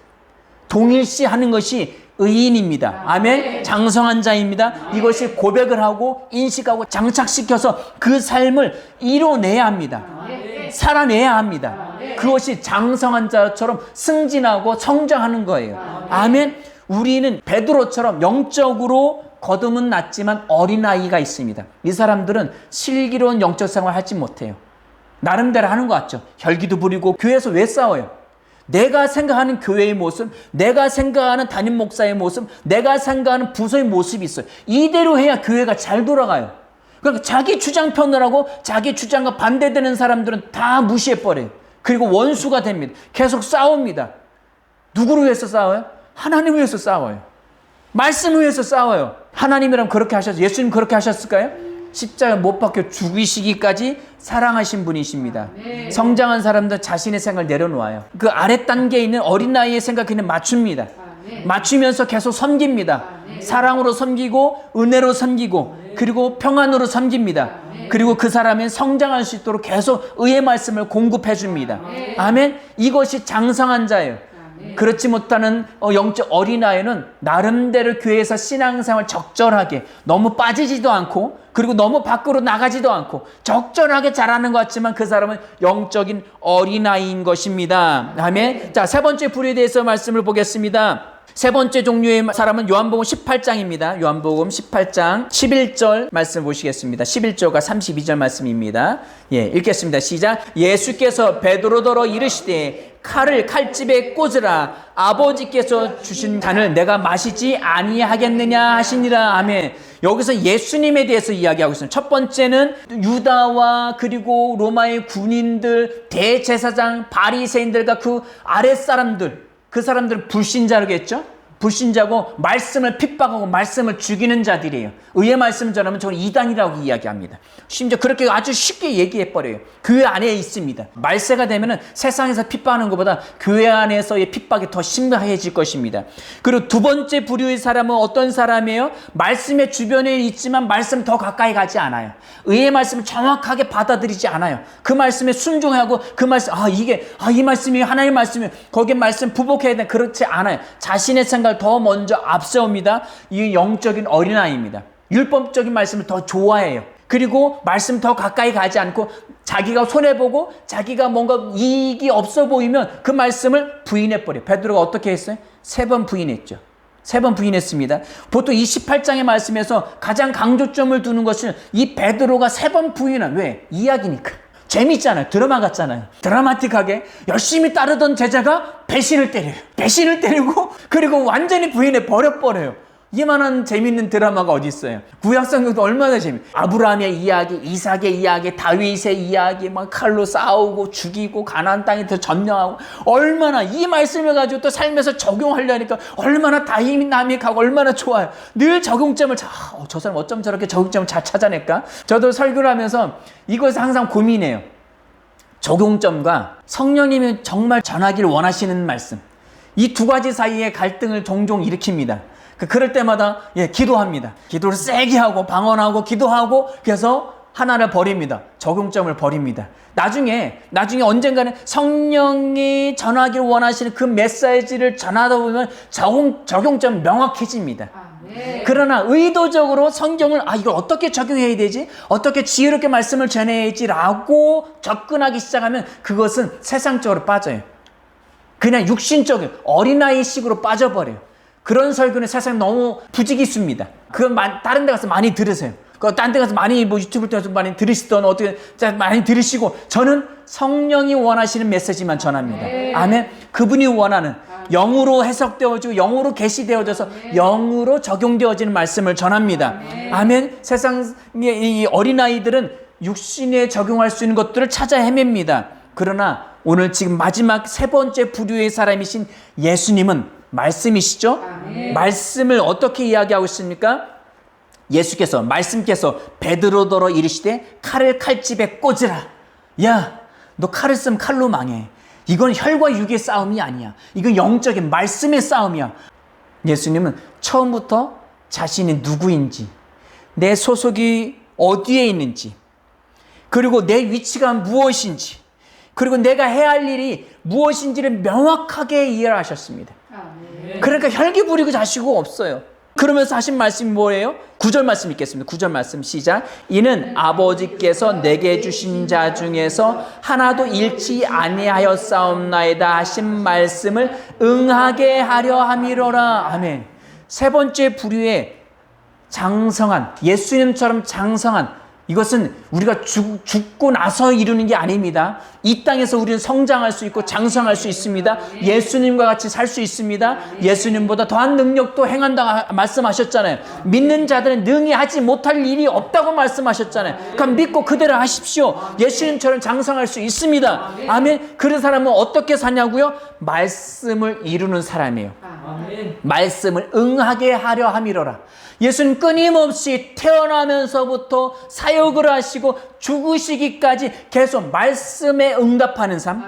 동일시하는 것이 의인입니다. 아멘. 장성한 자입니다. 이것이 고백을 하고 인식하고 장착시켜서 그 삶을 이뤄내야 합니다. 살아내야 합니다. 그것이 장성한 자처럼 승진하고 성장하는 거예요. 아멘. 우리는 베드로처럼 영적으로 거듭은 났지만 어린아이가 있습니다. 이 사람들은 슬기로운 영적 생활을 하지 못해요. 나름대로 하는 것 같죠. 혈기도 부리고 교회에서 왜 싸워요? 내가 생각하는 교회의 모습, 내가 생각하는 담임 목사의 모습, 내가 생각하는 부서의 모습이 있어요. 이대로 해야 교회가 잘 돌아가요. 그러니까 자기 주장 편을 자기 주장과 반대되는 사람들은 다 무시해버려요. 그리고 원수가 됩니다. 계속 싸웁니다. 누구를 위해서 싸워요? 하나님을 위해서 싸워요. 말씀을 위해서 싸워요. 하나님이라면 그렇게 하셨어요. 예수님 그렇게 하셨을까요? 십자가 못 박혀 죽이시기까지 사랑하신 분이십니다. 성장한 사람들 자신의 생각을 내려놓아요. 그 아래 단계에 있는 어린아이의 생각에는 맞춥니다. 맞추면서 계속 섬깁니다. 사랑으로 섬기고 은혜로 섬기고 그리고 평안으로 섬깁니다. 그리고 그 사람은 성장할 수 있도록 계속 의의 말씀을 공급해 줍니다. 아멘. 이것이 장성한 자예요. 그렇지 못하는 영적 어린아이는 나름대로 교회에서 신앙생활 적절하게 너무 빠지지도 않고 그리고 너무 밖으로 나가지도 않고 적절하게 자라는 것 같지만 그 사람은 영적인 어린아이인 것입니다. 아멘. 자, 세 번째 불에 대해서 말씀을 보겠습니다. 세 번째 종류의 사람은 요한복음 18장입니다. 요한복음 18장 11절 말씀 보시겠습니다. 11절과 32절 말씀입니다. 읽겠습니다. 시작. 예수께서 베드로더러 이르시되 칼을 칼집에 꽂으라. 아버지께서 주신 잔을 내가 마시지 아니하겠느냐 하시니라. 아멘. 여기서 예수님에 대해서 이야기하고 있습니다. 첫 번째는 유다와 그리고 로마의 군인들, 대제사장, 바리새인들과 그 아랫사람들, 그 사람들은 불신자겠죠. 불신자고 말씀을 핍박하고 말씀을 죽이는 자들이에요. 의의 말씀 전하면 저는 이단이라고 이야기합니다. 심지어 그렇게 아주 쉽게 얘기해버려요. 교회 안에 있습니다. 말세가 되면 세상에서 핍박하는 것보다 교회 안에서의 핍박이 더 심각해질 것입니다. 그리고 두 번째 부류의 사람은 어떤 사람이에요? 말씀의 주변에 있지만 말씀 더 가까이 가지 않아요. 의의 말씀을 정확하게 받아들이지 않아요. 그 말씀에 순종하고 그 말씀, 이 말씀이 하나님의 말씀이에요. 거기에 말씀 부복해야 돼. 그렇지 않아요. 자신의 생각을 더 먼저 앞세웁니다. 이 영적인 어린아이입니다. 율법적인 말씀을 더 좋아해요. 그리고 말씀 더 가까이 가지 않고 자기가 손해보고 자기가 뭔가 이익이 없어 보이면 그 말씀을 부인해버려요. 베드로가 어떻게 했어요? 3번 부인했죠. 3번 부인했습니다. 보통 이 18장의 말씀에서 가장 강조점을 두는 것은 이 베드로가 3번 부인한, 왜? 이야기니까. 재밌잖아요. 드라마 같잖아요. 드라마틱하게 열심히 따르던 제자가 배신을 때려요. 배신을 때리고 그리고 완전히 부인해 버려요. 이만한 재밌는 드라마가 어디 있어요? 구약성경도 얼마나 아브라함의 이야기, 이삭의 이야기, 다윗의 이야기, 막 칼로 싸우고 죽이고 가나안 땅에 점령하고, 얼마나 이 말씀을 가지고 또 삶에서 적용하려니까 얼마나 다이나믹하고 얼마나 좋아요. 늘 적용점을 저 사람 어쩜 저렇게 적용점을 잘 찾아낼까? 저도 설교를 하면서 이것을 항상 고민해요. 적용점과 성령님이 정말 전하기를 원하시는 말씀, 이 두 가지 사이의 갈등을 종종 일으킵니다. 그럴 때마다 기도합니다. 기도를 세게 하고 방언하고 기도하고, 그래서 하나를 버립니다. 적용점을 버립니다. 나중에 언젠가는 성령이 전하기를 원하시는 그 메시지를 전하다 보면 적용점 명확해집니다. 그러나 의도적으로 성경을 이걸 어떻게 적용해야 되지? 어떻게 지혜롭게 말씀을 전해야지? 라고 접근하기 시작하면 그것은 세상적으로 빠져요. 그냥 육신적인 어린아이식으로 빠져버려요. 그런 설교는 세상에 너무 부지기수입니다. 그건 다른 데 가서 많이 들으세요. 딴 데 가서 많이 유튜브 통해서 많이 들으시던 어떻게 많이 들으시고, 저는 성령이 원하시는 메시지만 전합니다. 아멘. 그분이 원하는 영으로 해석되어지고 영으로 계시되어져서 영으로 적용되어지는 말씀을 전합니다. 아멘. 세상의 이 어린아이들은 육신에 적용할 수 있는 것들을 찾아 헤맵니다. 그러나 오늘 지금 마지막 3번째 부류의 사람이신 예수님은 말씀이시죠? 아멘. 말씀을 어떻게 이야기하고 있습니까? 말씀께서 베드로더러 이르시되 칼을 칼집에 꽂으라. 야, 너 칼을 쓰면 칼로 망해. 이건 혈과 육의 싸움이 아니야. 이건 영적인 말씀의 싸움이야. 예수님은 처음부터 자신이 누구인지, 내 소속이 어디에 있는지, 그리고 내 위치가 무엇인지, 그리고 내가 해야 할 일이 무엇인지를 명확하게 이해를 하셨습니다. 그러니까 혈기 부리고 자시고 없어요. 그러면서 하신 말씀이 뭐예요? 9절 말씀 읽겠습니다. 9절 말씀 시작. 이는 아버지께서 내게 주신 자 중에서 하나도 잃지 아니하였사옵나이다 하신 말씀을 응하게 하려 함이로라. 아멘. 3번째 부류의 장성한, 예수님처럼 장성한, 이것은 우리가 죽고 나서 이루는 게 아닙니다. 이 땅에서 우리는 성장할 수 있고 장성할 수 있습니다. 예수님과 같이 살 수 있습니다. 예수님보다 더한 능력도 행한다고 말씀하셨잖아요. 믿는 자들은 능히 하지 못할 일이 없다고 말씀하셨잖아요. 그럼 믿고 그대로 하십시오. 예수님처럼 장성할 수 있습니다. 아멘. 그런 사람은 어떻게 사냐고요? 말씀을 이루는 사람이에요. 말씀을 응하게 하려 함이로라. 예수는 끊임없이 태어나면서부터 사역을 하시고 죽으시기까지 계속 말씀에 응답하는 삶,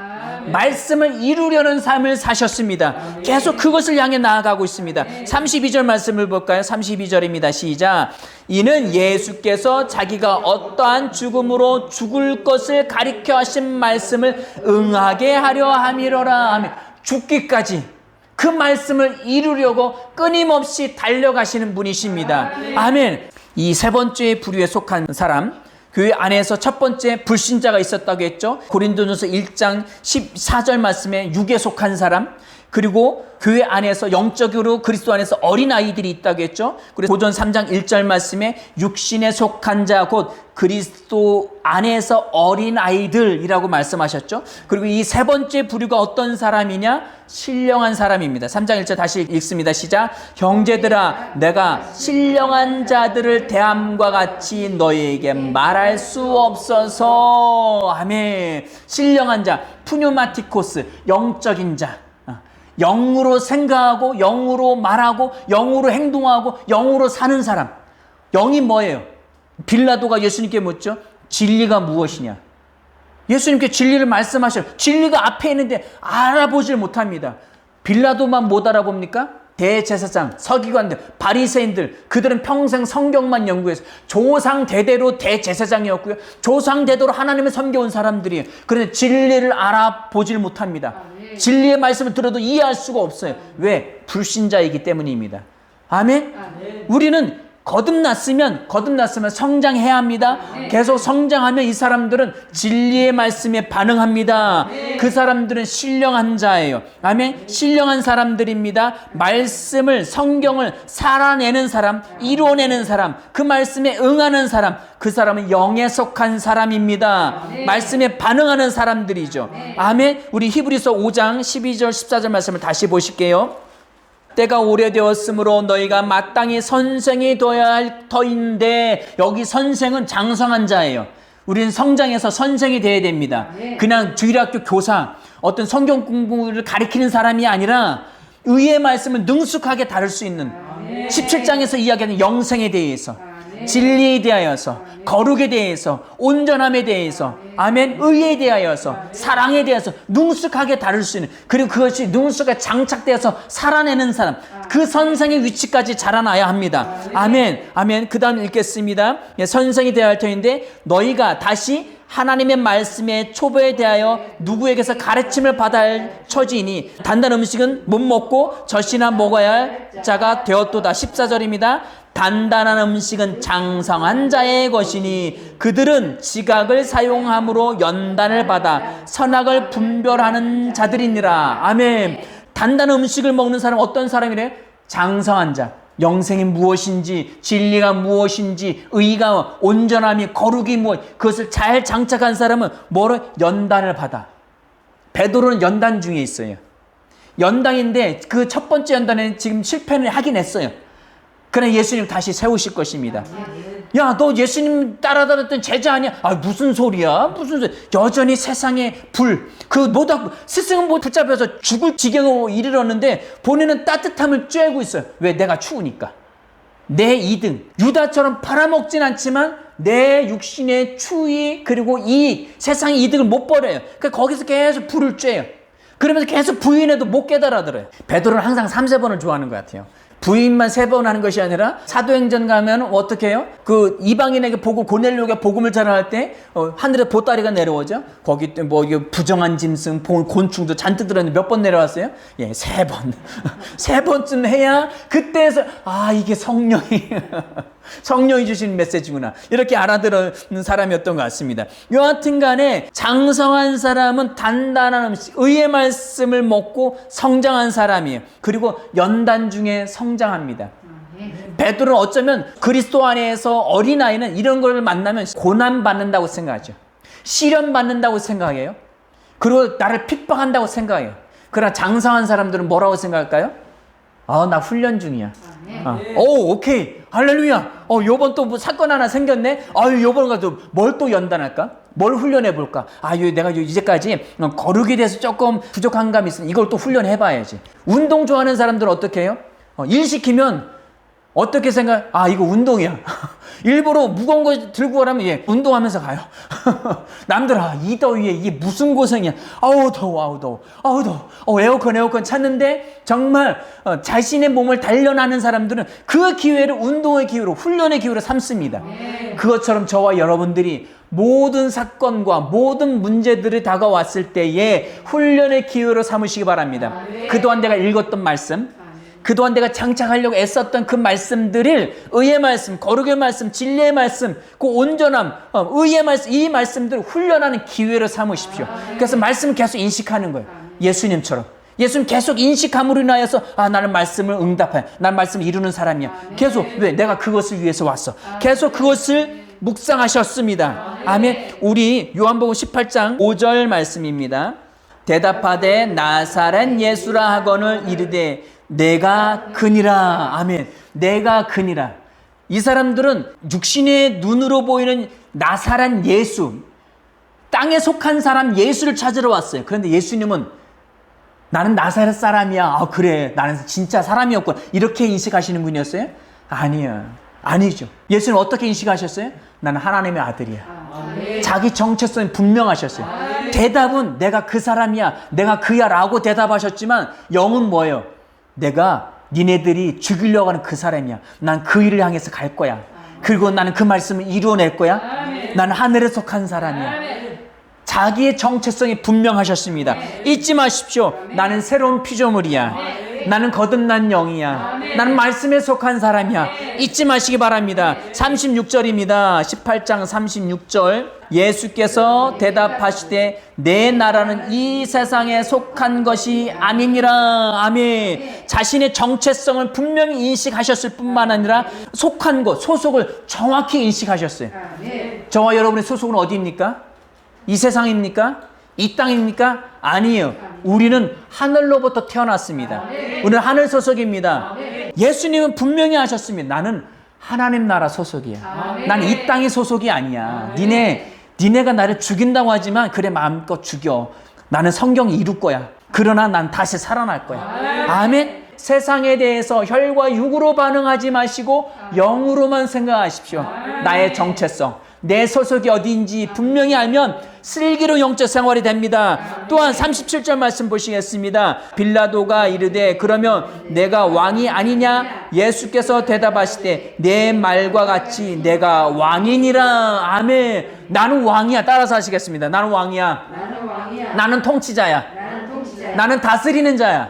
말씀을 이루려는 삶을 사셨습니다. 계속 그것을 향해 나아가고 있습니다. 32절 말씀을 볼까요? 32절입니다. 시작. 이는 예수께서 자기가 어떠한 죽음으로 죽을 것을 가리켜 하신 말씀을 응하게 하려 함이로라. 아멘. 죽기까지 그 말씀을 이루려고 끊임없이 달려가시는 분이십니다. 아멘. 이 3번째 부류에 속한 사람, 교회 안에서 첫 번째 불신자가 있었다고 했죠. 고린도전서 1장 14절 말씀에 육에 속한 사람, 그리고 교회 안에서 영적으로 그리스도 안에서 어린아이들이 있다고 했죠. 그래서 고전 3장 1절 말씀에 육신에 속한 자 곧 그리스도 안에서 어린아이들이라고 말씀하셨죠. 그리고 이 세 번째 부류가 어떤 사람이냐? 신령한 사람입니다. 3장 1절 다시 읽습니다. 시작. 형제들아 내가 신령한 자들을 대함과 같이 너희에게 말할 수 없어서. 아멘. 신령한 자, 푸뉴마티코스, 영적인 자. 영으로 생각하고 영으로 말하고 영으로 행동하고 영으로 사는 사람. 영이 뭐예요? 빌라도가 예수님께 묻죠. 진리가 무엇이냐? 예수님께 진리를 말씀하셔요. 진리가 앞에 있는데 알아보질 못합니다. 빌라도만 못 알아봅니까? 대제사장, 서기관들, 바리새인들, 그들은 평생 성경만 연구해서 조상 대대로 대제사장이었고요. 조상 대대로 하나님을 섬겨온 사람들이에요. 그런데 진리를 알아보질 못합니다. 진리의 말씀을 들어도 이해할 수가 없어요. 왜? 불신자이기 때문입니다. 아멘? 우리는 거듭났으면 성장해야 합니다. 계속 성장하면 이 사람들은 진리의 말씀에 반응합니다. 그 사람들은 신령한 자예요. 아멘. 신령한 사람들입니다. 말씀을, 성경을 살아내는 사람, 이루어내는 사람, 그 말씀에 응하는 사람, 그 사람은 영에 속한 사람입니다. 말씀에 반응하는 사람들이죠. 아멘. 우리 히브리서 5장 12절 14절 말씀을 다시 보실게요. 때가 오래되었으므로 너희가 마땅히 선생이 되어야 할 터인데, 여기 선생은 장성한 자예요. 우리는 성장해서 선생이 되어야 됩니다. 그냥 주일학교 교사, 어떤 성경 공부를 가리키는 사람이 아니라 의의 말씀을 능숙하게 다룰 수 있는 17장에서 이야기하는 영생에 대해서, 진리에 대하여서, 거룩에 대해서, 온전함에 대해서, 아멘, 의에 대하여서, 사랑에 대해서 능숙하게 다룰 수 있는, 그리고 그것이 능숙하게 장착되어서 살아내는 사람, 그 선생의 위치까지 자라나야 합니다. 아멘. 아멘. 그 다음 읽겠습니다. 선생이 되어야 할 터인데 너희가 다시 하나님의 말씀의 초보에 대하여 누구에게서 가르침을 받아야 할 처지이니 단단한 음식은 못 먹고 젖이나 먹어야 할 자가 되었도다. 14절입니다. 단단한 음식은 장성한 자의 것이니 그들은 지각을 사용함으로 연단을 받아 선악을 분별하는 자들이니라. 아멘. 단단한 음식을 먹는 사람은 어떤 사람이래? 장성한 자. 영생이 무엇인지, 진리가 무엇인지, 의가, 온전함이, 거룩이 무엇, 그것을 잘 장착한 사람은 뭐로? 연단을 받아. 베드로는 연단 중에 있어요. 연단인데 그 첫 번째 연단에는 지금 실패를 하긴 했어요. 그러나 예수님 다시 세우실 것입니다. 야, 너 예수님 따라다녔던 제자 아니야? 아, 무슨 소리야? 무슨 소리? 여전히 세상의 불, 그 뭐다, 스승은 뭐 붙잡혀서 죽을 지경으로 이르렀는데 본인은 따뜻함을 쬐고 있어요. 왜? 내가 추우니까. 내 이등, 유다처럼 팔아먹진 않지만 내 육신의 추위 그리고 이익, 세상의 이득을 못 버려요. 그러니까 거기서 계속 불을 쬐요. 그러면서 계속 부인해도 못 깨달아들어요. 베드로는 항상 3-4번을 좋아하는 것 같아요. 부인만 3번 하는 것이 아니라 사도행전 가면 어떻게 해요? 그 이방인에게 고넬료가 복음을 전할 때 하늘에 보따리가 내려오죠. 거기 뭐 부정한 짐승, 곤충도 잔뜩 들었는데 몇 번 내려왔어요? 예, 3번. 3번쯤 해야 그때에서 이게 성령이 주신 메시지구나, 이렇게 알아들은 사람이었던 것 같습니다. 여하튼 간에 장성한 사람은 단단한 음식, 의의 말씀을 먹고 성장한 사람이에요. 그리고 연단 중에 성장합니다. 베드로는 어쩌면 그리스도 안에서 어린아이는 이런 걸 만나면 고난받는다고 생각하죠. 시련받는다고 생각해요. 그리고 나를 핍박한다고 생각해요. 그러나 장성한 사람들은 뭐라고 생각할까요? 나 훈련 중이야. 오케이. 할렐루야. 요번 또 뭐 사건 하나 생겼네. 요번 가도 뭘 또 연단할까? 뭘 훈련해 볼까? 내가 이제까지 거룩에 대해서 조금 부족한 감이 있으니 이걸 또 훈련해 봐야지. 운동 좋아하는 사람들은 어떻게 해요? 일 시키면 어떻게 생각? 이거 운동이야. 일부러 무거운 거 들고 가라면 운동하면서 가요. 남들 이 더위에 이게 무슨 고생이야. 더워. 에어컨 찾는데 정말 자신의 몸을 단련하는 사람들은 그 기회를 운동의 기회로, 훈련의 기회로 삼습니다. 그것처럼 저와 여러분들이 모든 사건과 모든 문제들이 다가왔을 때에 훈련의 기회로 삼으시기 바랍니다. 그동안 내가 읽었던 말씀, 그동안 내가 장착하려고 애썼던 그 말씀들을, 의의 말씀, 거룩의 말씀, 진리의 말씀, 그 온전함, 의의 말씀, 이 말씀들을 훈련하는 기회로 삼으십시오. 그래서 말씀을 계속 인식하는 거예요. 예수님처럼. 예수님 계속 인식함으로 인하여서 나는 말씀을 응답해. 난 말씀을 이루는 사람이야. 계속 왜? 내가 그것을 위해서 왔어. 계속 그것을 묵상하셨습니다. 아멘. 우리 요한복음 18장 5절 말씀입니다. 대답하되 나사렛 예수라 하거늘 이르되 내가 그니라. 아멘. 내가 그니라. 이 사람들은 육신의 눈으로 보이는 나사렛 예수, 땅에 속한 사람 예수를 찾으러 왔어요. 그런데 예수님은 나는 나사렛 사람이야. 그래. 나는 진짜 사람이었구나. 이렇게 인식하시는 분이었어요? 아니에요. 아니죠. 예수님 어떻게 인식하셨어요? 나는 하나님의 아들이야. 자기 정체성이 분명하셨어요. 대답은 내가 그 사람이야. 내가 그야 라고 대답하셨지만 영은 뭐예요? 내가 니네들이 죽이려고 하는 그 사람이야. 난 그 일을 향해서 갈 거야. 그리고 나는 그 말씀을 이루어낼 거야. 나는 하늘에 속한 사람이야. 자기의 정체성이 분명하셨습니다. 잊지 마십시오. 나는 새로운 피조물이야. 나는 거듭난 영이야. 나는 말씀에 속한 사람이야. 잊지 마시기 바랍니다. 36절입니다. 18장 36절. 예수께서 대답하시되 내 나라는 이 세상에 속한 것이 아니니라. 아멘. 자신의 정체성을 분명히 인식하셨을 뿐만 아니라 속한 것, 소속을 정확히 인식하셨어요. 저와 여러분의 소속은 어디입니까? 이 세상입니까? 이 땅입니까? 아니에요. 우리는 하늘로부터 태어났습니다. 우리는 하늘 소속입니다. 예수님은 분명히 하셨습니다. 나는 하나님 나라 소속이야. 나는 이 땅의 소속이 아니야. 니네가 나를 죽인다고 하지만 그래 마음껏 죽여. 나는 성경이 이룰 거야. 그러나 난 다시 살아날 거야. 아멘. 세상에 대해서 혈과 육으로 반응하지 마시고 영으로만 생각하십시오. 나의 정체성, 내 소속이 어디인지 분명히 알면 슬기로운 영적 생활이 됩니다. 또한 37절 말씀 보시겠습니다. 빌라도가 이르되 그러면 내가 왕이 아니냐? 예수께서 대답하시되 내 말과 같이 내가 왕이니라. 아멘. 나는 왕이야. 따라서 하시겠습니다. 나는 왕이야. 나는 통치자야. 나는 다스리는 자야.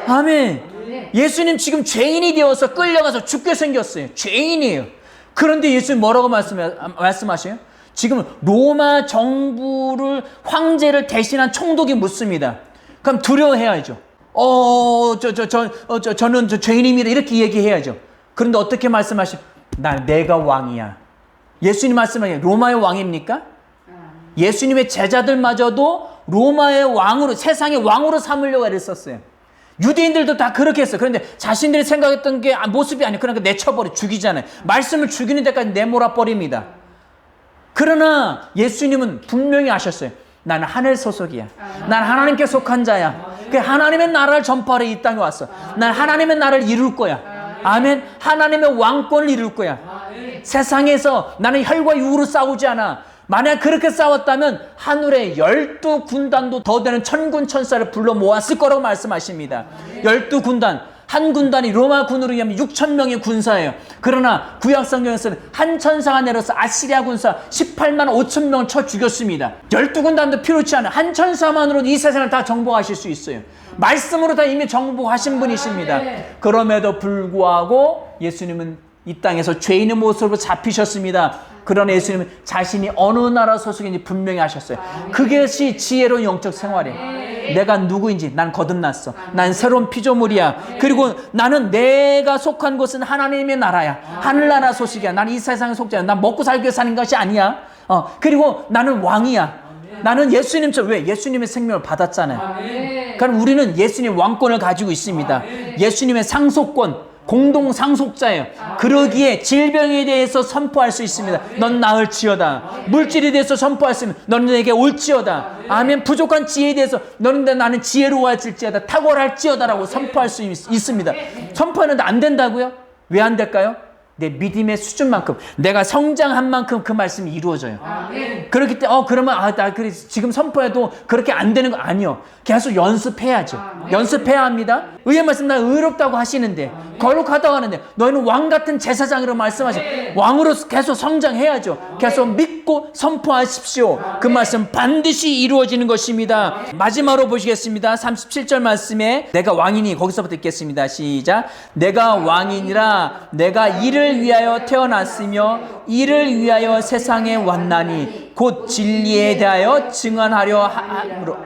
아멘. 예수님 지금 죄인이 되어서 끌려가서 죽게 생겼어요. 죄인이에요. 그런데 예수님 뭐라고 말씀하셔요? 지금 로마 정부를 황제를 대신한 총독이 묻습니다. 그럼 두려워해야죠. 저는 죄인입니다. 이렇게 얘기해야죠. 그런데 어떻게 말씀하시죠? 내가 왕이야. 예수님 말씀하시죠. 로마의 왕입니까? 예수님의 제자들마저도 로마의 왕으로, 세상의 왕으로 삼으려고 애를 썼어요. 유대인들도 다 그렇게 했어요. 그런데 자신들이 생각했던 게 모습이 아니에요. 그러니까 내쳐버려, 죽이잖아요. 말씀을 죽이는 데까지 내몰아 버립니다. 그러나 예수님은 분명히 아셨어요. 나는 하늘 소속이야. 난 하나님께 속한 자야. 그 하나님의 나라를 전파하러 이 땅에 왔어. 난 하나님의 나라를 이룰 거야. 아멘. 하나님의 왕권을 이룰 거야. 세상에서 나는 혈과 육으로 싸우지 않아. 만약 그렇게 싸웠다면 하늘에 12군단도 더 되는 천군 천사를 불러 모았을 거라고 말씀하십니다. 12군단. 한 군단이 로마 군으로 의하면 6,000명의 군사예요. 그러나 구약 성경에서는 한 천사가 내려서 아시리아 군사 18만 5천 명을 쳐 죽였습니다. 12군단도 필요치 않은 한 천사만으로도 이 세상을 다 정복하실 수 있어요. 말씀으로 다 이미 정복하신 분이십니다. 그럼에도 불구하고 예수님은 이 땅에서 죄인의 모습으로 잡히셨습니다. 그러나 예수님은 자신이 어느 나라 소속인지 분명히 하셨어요. 그것이 지혜로운 영적 생활이에요. 내가 누구인지 난 거듭났어. 난 새로운 피조물이야. 그리고 나는 내가 속한 곳은 하나님의 나라야. 하늘나라 소식이야. 난 이 세상에 속지 않아. 난 먹고 살기 위해 사는 것이 아니야. 그리고 나는 왕이야. 나는 예수님처럼, 왜? 예수님의 생명을 받았잖아요. 그럼 우리는 예수님 왕권을 가지고 있습니다. 예수님의 상속권, 공동 상속자예요. 그러기에 질병에 대해서 선포할 수 있습니다. 넌 나을지어다. 물질에 대해서 선포할 수 있습니다. 너는 내게 올지어다. 아멘. 부족한 지혜에 대해서 너는 나는 지혜로워질지어다. 탁월할지어다라고 선포할 수 있습니다. 선포하는데 안 된다고요? 왜 안 될까요? 내 믿음의 수준만큼, 내가 성장한 만큼 그 말씀이 이루어져요. 그렇기 때문에 그러면 나 그래 지금 선포해도 그렇게 안 되는 거 아니요. 계속 연습해야죠. 연습해야 합니다. 의의 말씀 나 의롭다고 하시는데, 거룩하다고 하는데 너희는 왕 같은 제사장으로 말씀하시죠. 왕으로 계속 성장해야죠. 계속 믿고 선포하십시오. 그 말씀 반드시 이루어지는 것입니다. 마지막으로 보시겠습니다. 37절 말씀에 내가 왕이니, 거기서부터 읽겠습니다. 시작. 내가 왕이니라. 내가 이를 위하여 태어났으며 이를 위하여 세상에 왔나니 곧 진리에 대하여 증언하려 함으로.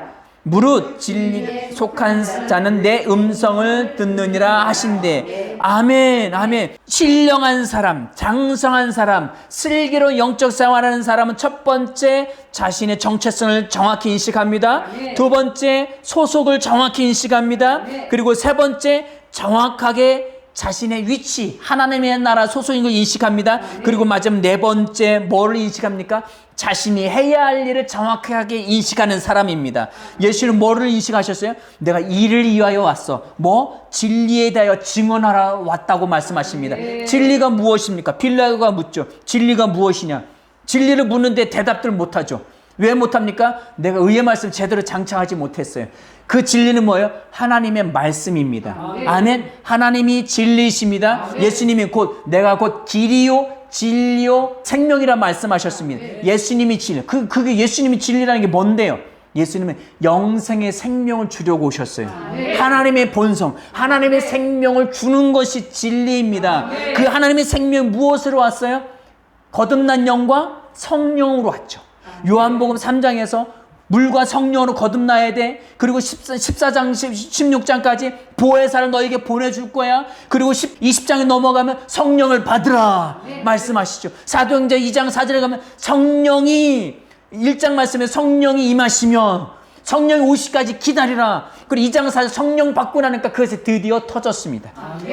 무릇 진리에 속한 자는 내 음성을 듣느니라 하신대. 아멘, 아멘. 신령한 사람, 장성한 사람, 슬기로운 영적 생활하는 사람은 첫 번째 자신의 정체성을 정확히 인식합니다. 두 번째 소속을 정확히 인식합니다. 그리고 세 번째 정확하게 자신의 위치, 하나님의 나라 소속인 걸 인식합니다. 그리고 마지막 네 번째 뭐를 인식합니까? 자신이 해야 할 일을 정확하게 인식하는 사람입니다. 예수는 뭐를 인식하셨어요? 내가 이를 위하여 왔어. 뭐? 진리에 대하여 증언하러 왔다고 말씀하십니다. 진리가 무엇입니까? 빌라도가 묻죠. 진리가 무엇이냐? 진리를 묻는데 대답들 못하죠. 왜 못합니까? 내가 의의 말씀 제대로 장착하지 못했어요. 그 진리는 뭐예요? 하나님의 말씀입니다. 아멘. 하나님이 진리이십니다. 예수님이 내가 곧 길이요 진리요 생명이라 말씀하셨습니다. 예수님이 진리. 그게 예수님이 진리라는 게 뭔데요? 예수님은 영생의 생명을 주려고 오셨어요. 하나님의 본성, 하나님의 생명을 주는 것이 진리입니다. 그 하나님의 생명 무엇으로 왔어요? 거듭난 영과 성령으로 왔죠. 요한복음 3장에서 물과 성령으로 거듭나야 돼. 그리고 14장, 16장까지 보혜사를 너에게 보내줄 거야. 그리고 20장에 넘어가면 성령을 받으라 말씀하시죠. 사도행전 2장 4절에 가면 성령이 1장 말씀에 성령이 임하시면 성령이 오시까지 기다리라. 그리고 2장 4절 성령 받고 나니까 그것이 드디어 터졌습니다.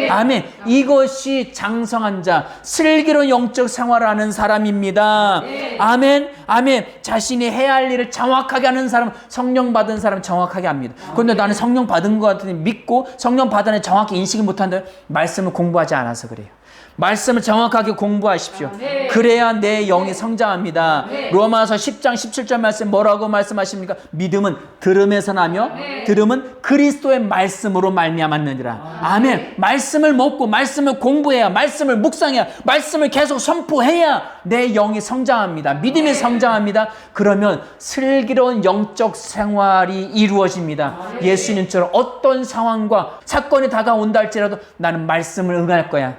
아멘. 이것이 장성한 자, 슬기로운 영적 생활을 하는 사람입니다. 아멘. 아멘. 자신이 해야 할 일을 정확하게 하는 사람, 성령 받은 사람 정확하게 합니다. 그런데 나는 성령 받은 것 같으니 믿고 성령 받은 정확히 인식을 못한다. 말씀을 공부하지 않아서 그래요. 말씀을 정확하게 공부하십시오. 그래야 내 영이 성장합니다. 로마서 10장 17절 말씀 뭐라고 말씀하십니까? 믿음은 들음에서 나며 들음은 그리스도의 말씀으로 말미암았느니라. 아멘. 말씀을 먹고 말씀을 공부해야, 말씀을 묵상해야, 말씀을 계속 선포해야 내 영이 성장합니다. 믿음이 성장합니다. 그러면 슬기로운 영적 생활이 이루어집니다. 예수님처럼 어떤 상황과 사건이 다가온다 할지라도 나는 말씀을 응할 거야.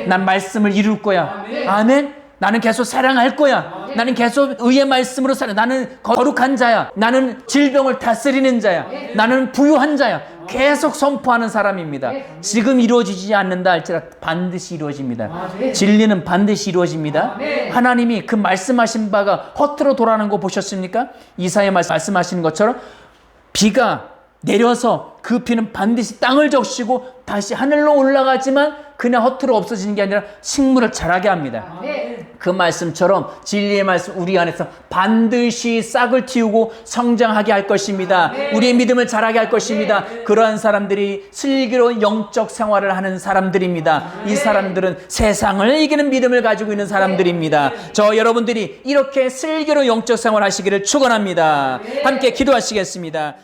난 말씀을 이룰 거야. 아멘. 나는 계속 사랑할 거야. 나는 계속 의의 말씀으로 살아. 나는 거룩한 자야. 나는 질병을 다스리는 자야. 나는 부유한 자야. 계속 선포하는 사람입니다. 지금 이루어지지 않는다 할지라도 반드시 이루어집니다. 진리는 반드시 이루어집니다. 하나님이 그 말씀하신 바가 허투루 돌아가는 거 보셨습니까? 이사야 말씀하시는 것처럼 비가 내려서 그 비는 반드시 땅을 적시고 다시 하늘로 올라가지만 그냥 허투루 없어지는 게 아니라 식물을 자라게 합니다. 그 말씀처럼 진리의 말씀 우리 안에서 반드시 싹을 틔우고 성장하게 할 것입니다. 우리의 믿음을 자라게 할 것입니다. 그러한 사람들이 슬기로운 영적 생활을 하는 사람들입니다. 이 사람들은 세상을 이기는 믿음을 가지고 있는 사람들입니다. 저 여러분들이 이렇게 슬기로운 영적 생활 하시기를 축원합니다. 함께 기도하시겠습니다.